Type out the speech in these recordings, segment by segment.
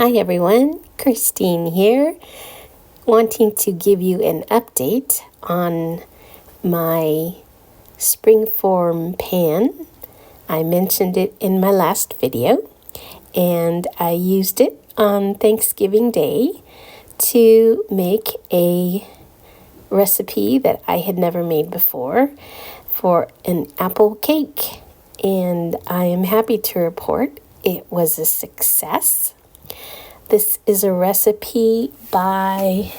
Hi everyone, Christine here, wanting to give you an update on my Springform pan. I mentioned it in my last video, and I used it on Thanksgiving Day to make a recipe that I had never made before for an apple cake, and I am happy to report it was a success. This is a recipe by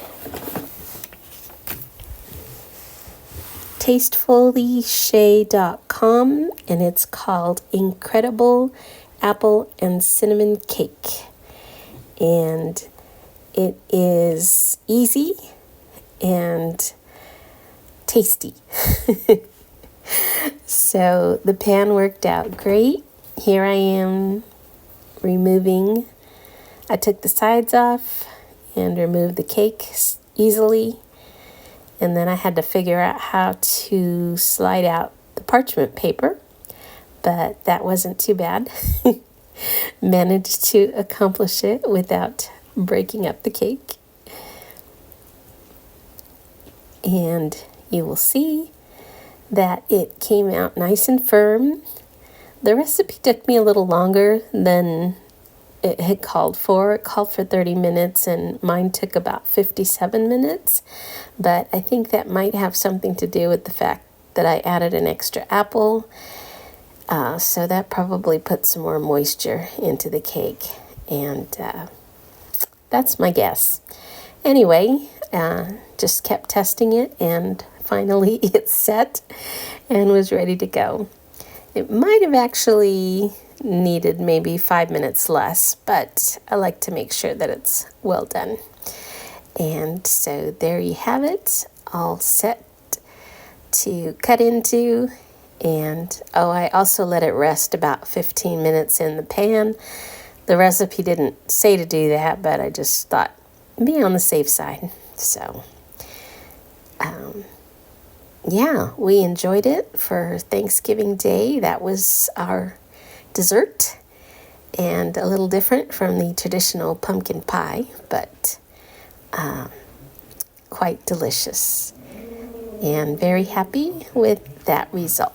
tastefully.com, and it's called Incredible Apple and Cinnamon Cake. And it is easy and tasty. So the pan worked out great. Here I am removing. I took the sides off and removed the cake easily, and then I had to figure out how to slide out the parchment paper, but that wasn't too bad. Managed to accomplish it without breaking up the cake. And you will see that it came out nice and firm. The recipe took me a little longer than it had called for. It called for 30 minutes and mine took about 57 minutes. But I think that might have something to do with the fact that I added an extra apple. So that probably put some more moisture into the cake. And that's my guess. Anyway, just kept testing it, and finally it's set and was ready to go. It might have actually needed maybe 5 minutes less, but I like to make sure that it's well done. And so there you have it, all set to cut into. And I also let it rest about 15 minutes in the pan. The recipe didn't say to do that, but I just thought be on the safe side. So yeah, we enjoyed it for Thanksgiving Day. That was our dessert, and a little different from the traditional pumpkin pie, but quite delicious, and very happy with that result.